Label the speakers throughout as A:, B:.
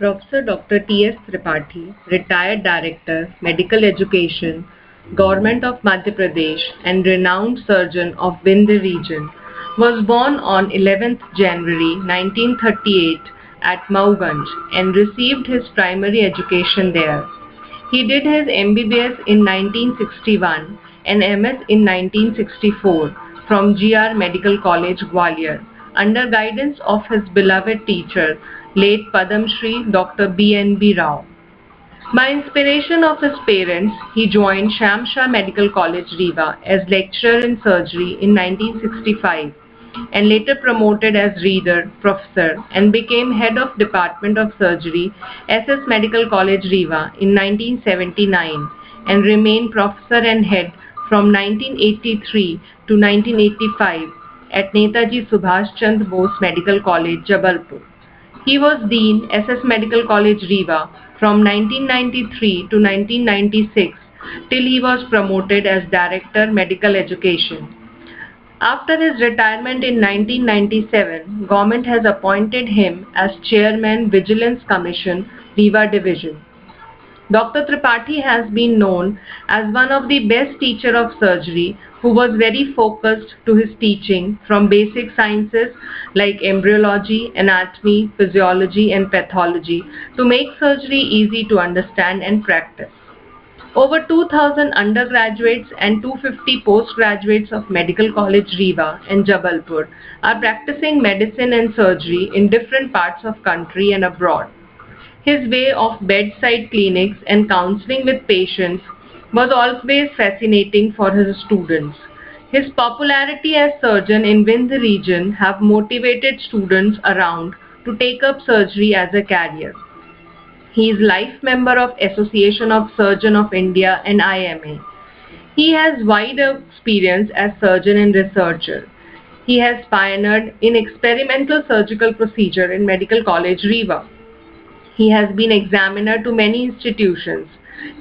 A: Professor Dr. T.S. Tripathi, Retired Director, Medical Education, Government of Madhya Pradesh and renowned surgeon of Vindhya region, was born on 11th January 1938 at Mauganj and received his primary education there. He did his MBBS in 1961 and MS in 1964 from GR Medical College, Gwalior, under guidance of his beloved teacher, late Padam Shri Dr. B.N.B. Rao. By inspiration of his parents, he joined Shamsha Medical College, Rewa as lecturer in surgery in 1965 and later promoted as reader, professor and became head of Department of Surgery, SS Medical College, Rewa in 1979 and remained professor and head from 1983 to 1985 at Netaji Subhash Chandra Bose Medical College, Jabalpur. He was Dean, SS Medical College, Rewa from 1993 to 1996 till he was promoted as Director, Medical Education. After his retirement in 1997, government has appointed him as Chairman, Vigilance Commission, Rewa Division. Dr. Tripathi has been known as one of the best teachers of surgery who was very focused to his teaching from basic sciences like embryology, anatomy, physiology and pathology to make surgery easy to understand and practice. Over 2,000 undergraduates and 250 postgraduates of Medical College, Rewa and Jabalpur are practicing medicine and surgery in different parts of country and abroad. His way of bedside clinics and counseling with patients was always fascinating for his students. His popularity as surgeon in Vindhya region have motivated students around to take up surgery as a career. He is life member of Association of Surgeons of India and IMA. He has wide experience as surgeon and researcher. He has pioneered in experimental surgical procedure in Medical College, Rewa. He has been examiner to many institutions.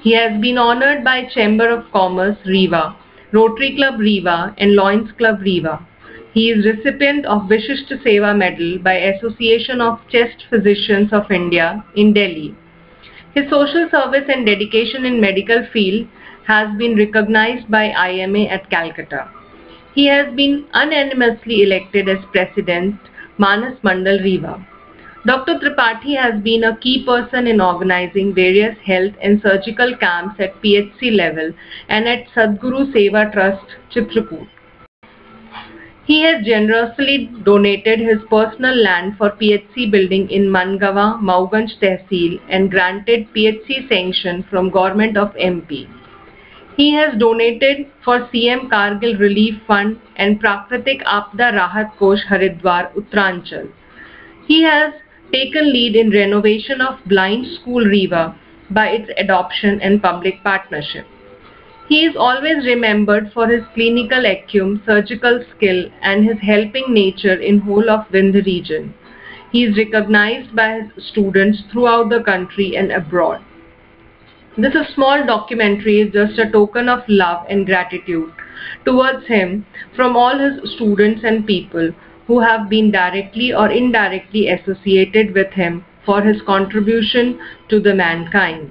A: He has been honored by Chamber of Commerce, Rewa, Rotary Club, Rewa and Lions Club, Rewa. He is recipient of Vishisht Seva Medal by Association of Chest Physicians of India in Delhi. His social service and dedication in medical field has been recognized by IMA at Calcutta. He has been unanimously elected as President, Manas Mandal, Rewa. Dr. Tripathi has been a key person in organizing various health and surgical camps at PHC level and at Sadguru Seva Trust, Chitrakoot. He has generously donated his personal land for PHC building in Mangawa, Mauganj Tehsil and granted PHC sanction from Government of MP. He has donated for CM Kargil Relief Fund and Prakritik Apda Rahat Kosh, Haridwar, Uttaranchal. He has taken lead in renovation of Blind School, Rewa by its adoption and public partnership. He is always remembered for his clinical acumen, surgical skill and his helping nature in whole of Vindhya region. He is recognized by his students throughout the country and abroad. This small documentary is just a token of love and gratitude towards him from all his students and people who have been directly or indirectly associated with him for his contribution to the mankind.